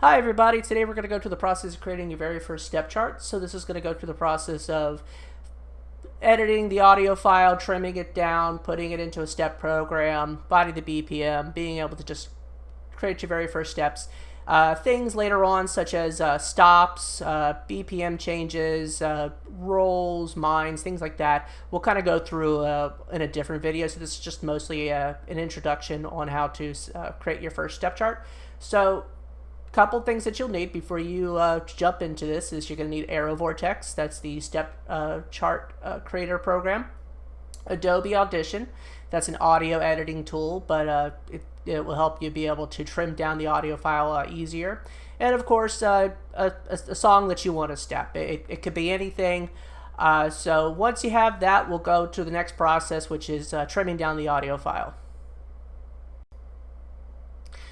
Hi everybody, today we're going to go through the process of creating your very first step chart. So this is going to go through the process of editing the audio file, trimming it down, putting it into a step program, finding the BPM, being able to just create your very first steps. Things later on such as stops, BPM changes, rolls, mines, things like that. We'll kind of go through in a different video. So this is just mostly an introduction on how to create your first step chart. So couple things that you'll need before you jump into this is you're going to need Vortex. That's the step chart creator program. Adobe Audition. That's an audio editing tool, but it will help you be able to trim down the audio file easier. And of course, a song that you want to step. It could be anything. So once you have that, we'll go to the next process, which is trimming down the audio file.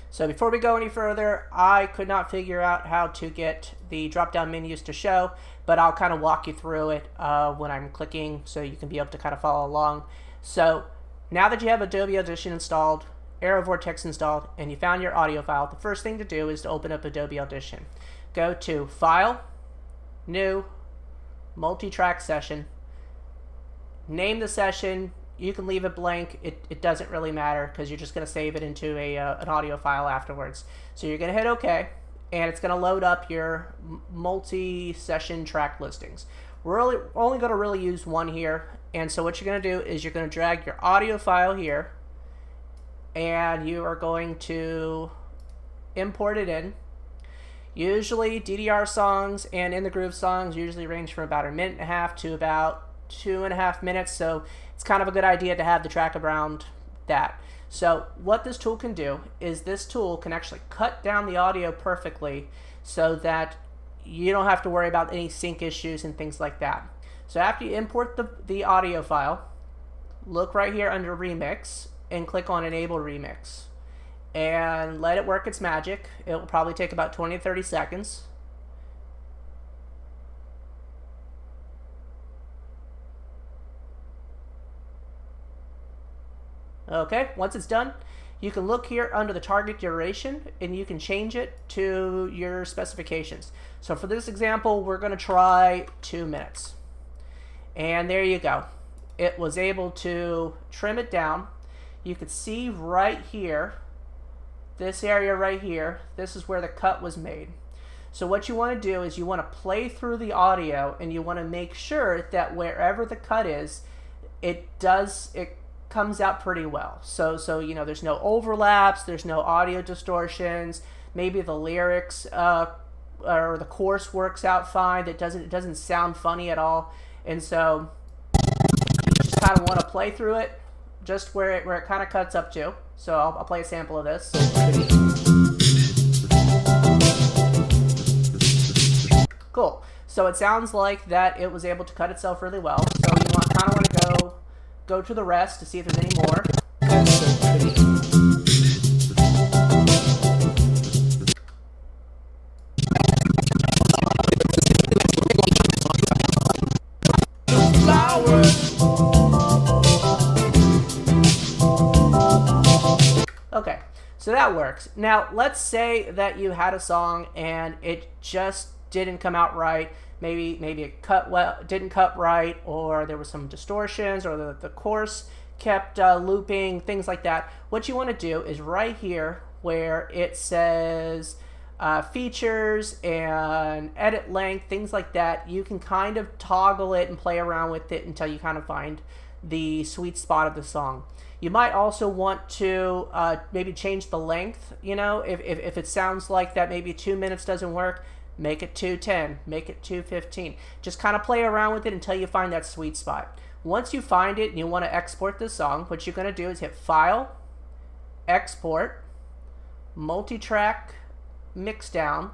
So before we go any further, I could not figure out how to get the drop-down menus to show, but I'll kind of walk you through it when I'm clicking so you can be able to kind of follow along. So now that you have Adobe Audition installed, Vortex installed, and you found your audio file, the first thing to do is to open up Adobe Audition. Go to File, New, Multi-Track Session, name the session. You can leave it blank. It doesn't really matter because you're just going to save it into an audio file afterwards. So you're going to hit OK, and it's going to load up your multi-session track listings. We're only going to really use one here, and so what you're going to do is you're going to drag your audio file here, and you are going to import it in. Usually DDR songs and In the Groove songs usually range from about 1.5 minutes to about 2.5 minutes, so it's kind of a good idea to have the track around that. So what this tool can do is this tool can actually cut down the audio perfectly so that you don't have to worry about any sync issues and things like that. So after you import the audio file, look right here under Remix and click on Enable Remix and let it work its magic. It will probably take about 20 to 30 seconds. Okay, once it's done, you can look here under the target duration and you can change it to your specifications. So for this example, we're going to try 2 minutes. And there you go. It was able to trim it down. You could see right here, this area right here, this is where the cut was made. So what you want to do is you want to play through the audio and you want to make sure that wherever the cut is, it comes out pretty well. So you know, there's no overlaps, there's no audio distortions, maybe the lyrics or the chorus works out fine. It doesn't sound funny at all. And so you just kind of want to play through it just where it kind of cuts up to. So I'll play a sample of this. Cool. So it sounds like that it was able to cut itself really well. So you kind of want to go to the rest to see if there's any more. Okay, so that works. Now let's say that you had a song and it just didn't come out right. Maybe it didn't cut right, or there were some distortions, or the chorus kept looping, things like that. What you want to do is right here where it says features and edit length, things like that, you can kind of toggle it and play around with it until you kind of find the sweet spot of the song. You might also want to maybe change the length. You know, if it sounds like that maybe 2 minutes doesn't work, make it 2:10, make it 2:15. Just kind of play around with it until you find that sweet spot. Once you find it and you want to export this song, what you're going to do is hit File, Export, Multi-Track, Mix Down,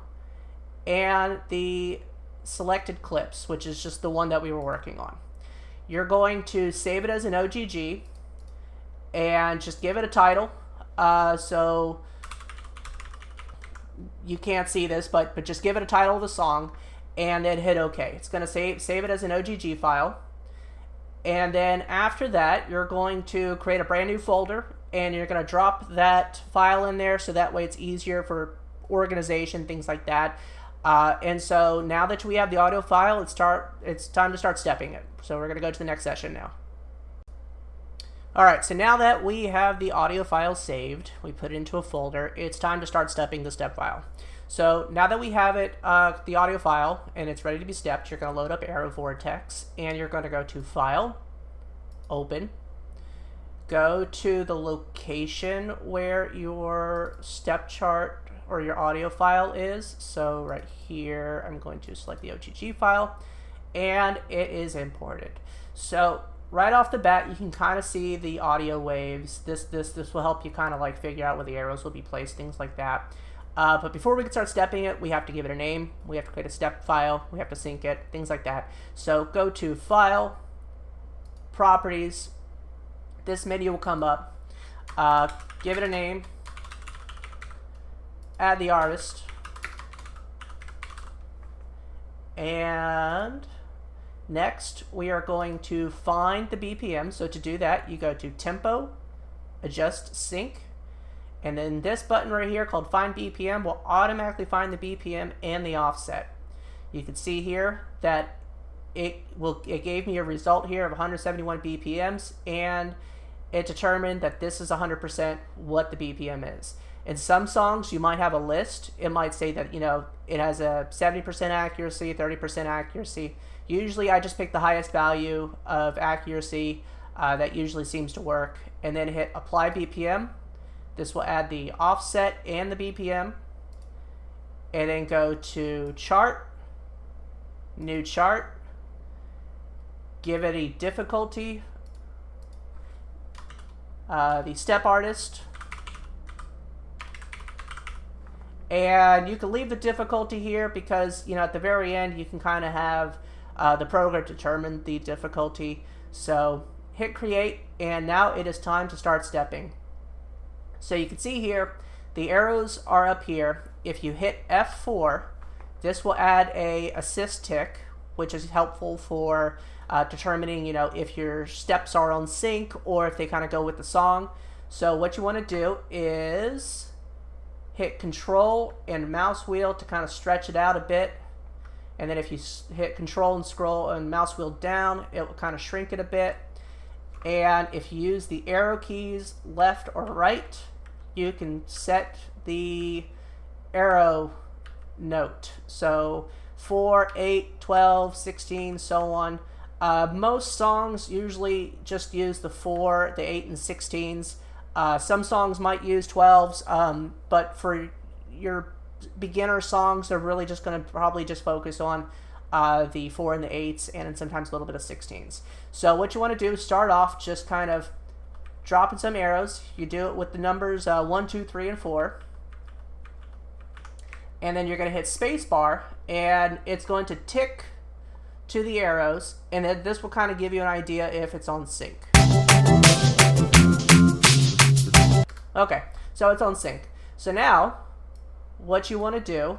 and the selected clips, which is just the one that we were working on. You're going to save it as an OGG and just give it a title. So you can't see this, but just give it a title of the song and then hit OK. It's going to save it as an OGG file. And then after that, you're going to create a brand new folder and you're going to drop that file in there so that way it's easier for organization, things like that. And so now that we have the audio file, it's time to start stepping it. So we're going to go to the next session now. All right, so now that we have the audio file saved, we put it into a folder, it's time to start stepping the step file. So now that we have it, the audio file, and it's ready to be stepped, you're going to load up Aero Vortex, and you're going to go to File, Open, go to the location where your step chart or your audio file is. So right here, I'm going to select the OGG file, and it is imported. So right off the bat, you can kind of see the audio waves. This will help you kind of like figure out where the arrows will be placed, things like that. But before we can start stepping it, we have to give it a name. We have to create a step file. We have to sync it, things like that. So go to File, Properties. This menu will come up. Give it a name. Add the artist. And next, we are going to find the BPM. So to do that, you go to Tempo, Adjust Sync, and then this button right here called Find BPM will automatically find the BPM and the offset. You can see here that it gave me a result here of 171 BPMs, and it determined that this is 100% what the BPM is. In some songs, you might have a list. It might say that, you know, it has a 70% accuracy, 30% accuracy. Usually I just pick the highest value of accuracy. That usually seems to work. And then hit Apply BPM. This will add the offset and the BPM. And then go to Chart, New Chart. Give it a difficulty. The step artist. And you can leave the difficulty here because, you know, at the very end you can kind of have the program determine the difficulty. So hit create, and now it is time to start stepping. So you can see here the arrows are up here. If you hit F4, this will add a assist tick, which is helpful for determining, you know, if your steps are on sync or if they kind of go with the song. So what you want to do is hit Control and mouse wheel to kind of stretch it out a bit, and then if you hit Control and scroll and mouse wheel down, it will kind of shrink it a bit. And if you use the arrow keys left or right, you can set the arrow note. So 4, 8, 12, 16, so on. Most songs usually just use the 4, the 8, and 16s. Some songs might use 12s, but for your beginner songs, they're really just going to probably just focus on the 4 and the 8s, and sometimes a little bit of 16s. So what you want to do is start off just kind of dropping some arrows. You do it with the numbers 1, 2, 3, and 4. And then you're going to hit spacebar, and it's going to tick to the arrows, and then this will kind of give you an idea if it's on sync. Okay, so it's on sync. So now, what you want to do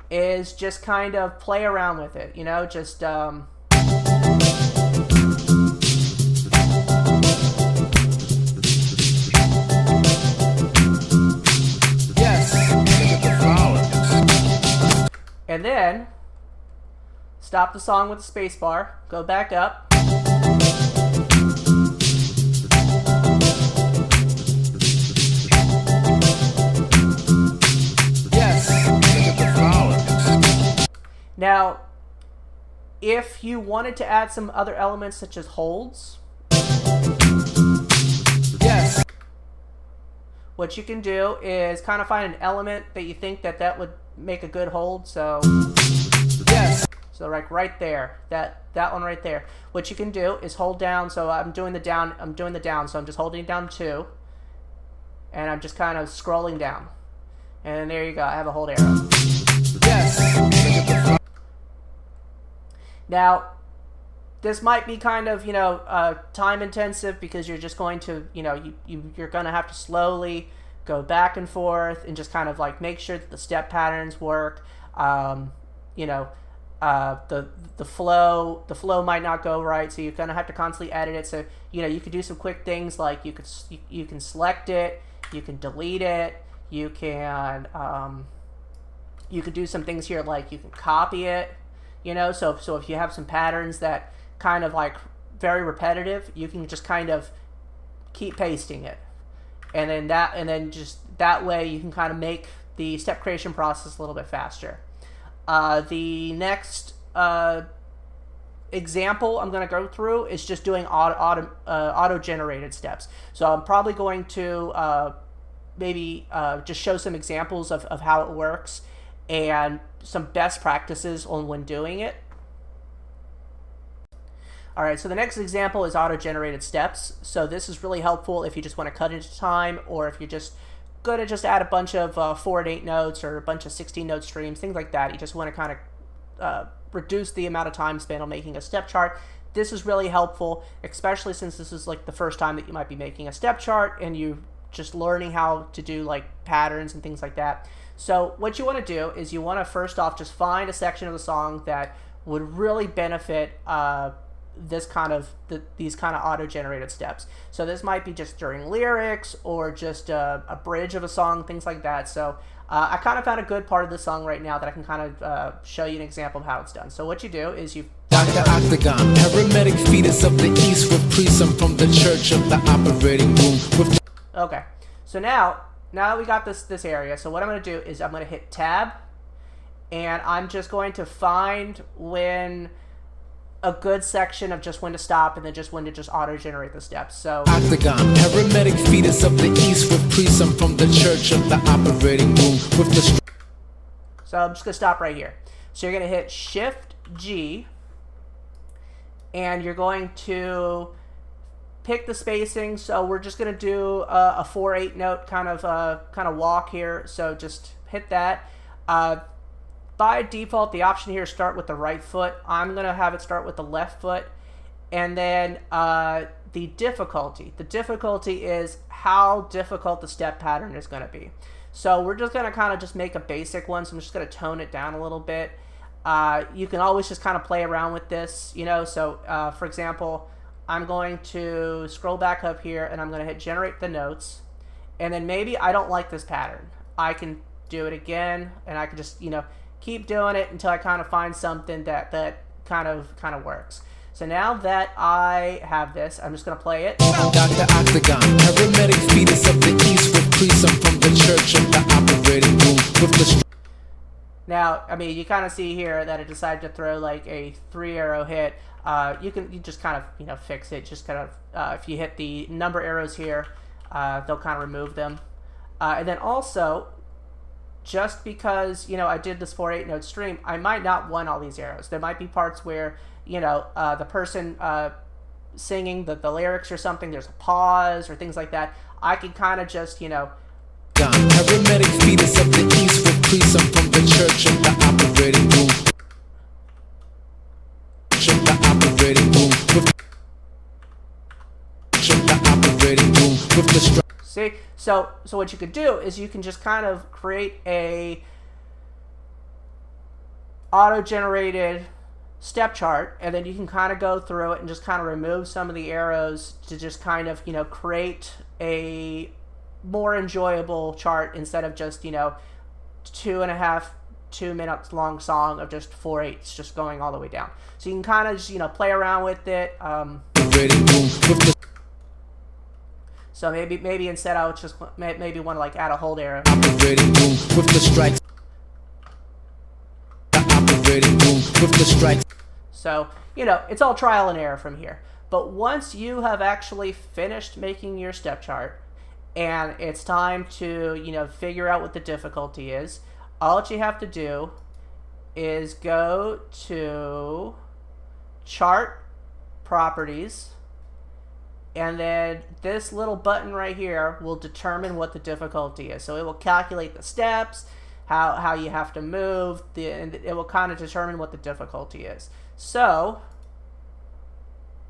is just kind of play around with it, you know, just yes, look at the flowers. And then stop the song with the space bar, go back up. Now, if you wanted to add some other elements such as holds, yes, what you can do is kind of find an element that you think that would make a good hold. So, yes, so like right there, that one right there. What you can do is hold down. So I'm doing the down. So I'm just holding down 2, and I'm just kind of scrolling down, and there you go. I have a hold arrow. Yes. Now, this might be kind of, you know, time intensive because you're just going to, you know, you're going to have to slowly go back and forth and just kind of like make sure that the step patterns work. You know, the flow might not go right, so you're going to have to constantly edit it. So, you know, you could do some quick things like you can select it, you can delete it, You can do some things here, like you can copy it, so if you have some patterns that kind of like very repetitive, you can just kind of keep pasting it, and then just that way you can kind of make the step creation process a little bit faster. The next example I'm going to go through is just doing auto-generated steps. So I'm probably going to maybe just show some examples of how it works and some best practices on when doing it. Alright, so the next example is auto-generated steps. So this is really helpful if you just want to cut into time, or if you're just going to just add a bunch of 4 and 8 notes or a bunch of 16 note streams, things like that. You just want to kind of reduce the amount of time spent on making a step chart. This is really helpful, especially since this is like the first time that you might be making a step chart and you just learning how to do like patterns and things like that. So what you want to do is you want to first off just find a section of the song that would really benefit these kind of auto-generated steps. So this might be just during lyrics or just a bridge of a song, things like that. So I kind of found a good part of the song right now that I can kind of show you an example of how it's done. So what you do is you Dr. Octagon, paramedic fetus of the east with priests from the church of the operating room. Okay, so now that we got this area, so what I'm going to do is I'm going to hit tab, and I'm just going to find when a good section of just when to stop and then just when to just auto-generate the steps. So Octagon, paramedic fetus of the east with priests from the church of the operating room with the. So I'm just going to stop right here. So you're going to hit Shift G, and you're going to pick the spacing. So we're just going to do a 4/8 note kind of walk here. So just hit that. By default, the option here is start with the right foot. I'm going to have it start with the left foot. And then the difficulty. The difficulty is how difficult the step pattern is going to be. So we're just going to kind of just make a basic one. So I'm just going to tone it down a little bit. You can always just kind of play around with this, So for example, I'm going to scroll back up here and I'm going to hit generate the notes. And then maybe I don't like this pattern. I can do it again, and I can just, keep doing it until I kind of find something that kind of works. So now that I have this, I'm just going to play it. Dr. Octagon, paramedic fetus of the east with priests from the church of the operating room with the. Now, I mean, you kind of see here that it decided to throw like a 3-arrow hit. You just kind of fix it. Just kind of if you hit the number arrows here, they'll kind of remove them. And then also, just because I did this 4/8 note stream, I might not want all these arrows. There might be parts where the person singing the lyrics or something, there's a pause or things like that. I could kind of just paramedic fetus of the east with priests from the church of the operating room. See, so what you could do is you can just kind of create a auto-generated step chart, and then you can kind of go through it and just kind of remove some of the arrows to just kind of create a more enjoyable chart instead of just 2 minutes long song of just 4/8s just going all the way down. So you can kind of just play around with it. So maybe instead I would just maybe want to like add a hold arrow. Operating room with the strikes. Operating room with the strikes. So it's all trial and error from here. But once you have actually finished making your step chart, and it's time to figure out what the difficulty is, all that you have to do is go to Chart Properties, and then this little button right here will determine what the difficulty is. So it will calculate the steps, how you have to move, and it will kind of determine what the difficulty is. So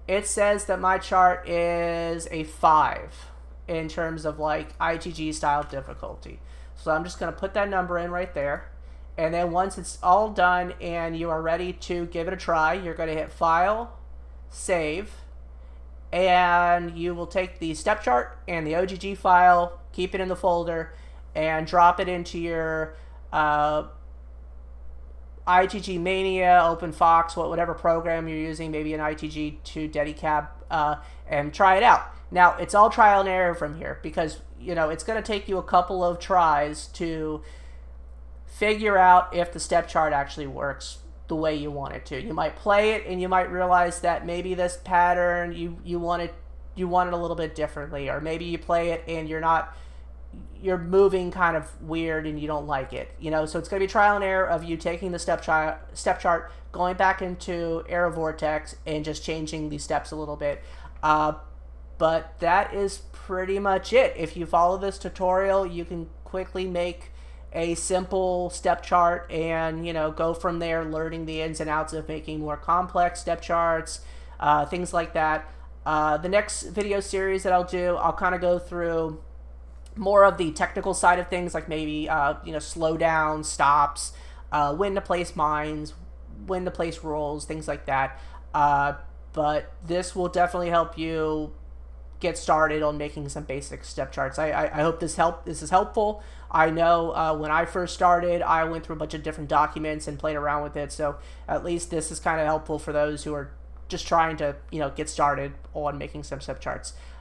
it says that my chart is a 5 in terms of like ITG style difficulty. So I'm just going to put that number in right there. And then once it's all done and you are ready to give it a try, you're going to hit File, Save, and you will take the step chart and the OGG file, keep it in the folder, and drop it into your ITG Mania, OpenFox, whatever program you're using, maybe an ITG2 Dedicab, and try it out. Now, it's all trial and error from here because, it's going to take you a couple of tries to figure out if the step chart actually works the way you want it to. You might play it and you might realize that maybe this pattern you want it a little bit differently, or maybe you play it and you're moving kind of weird and you don't like it. So it's going to be trial and error of you taking the step chart, going back into Vortex and just changing the steps a little bit. But that is pretty much it. If you follow this tutorial, you can quickly make a simple step chart and go from there, learning the ins and outs of making more complex step charts, things like that. The next video series that I'll do, I'll kind of go through more of the technical side of things, like maybe slow down, stops, when to place mines, when to place rolls, things like that. But this will definitely help you get started on making some basic step charts. I hope this is helpful. I know when I first started, I went through a bunch of different documents and played around with it, so at least this is kind of helpful for those who are just trying to get started on making some step charts.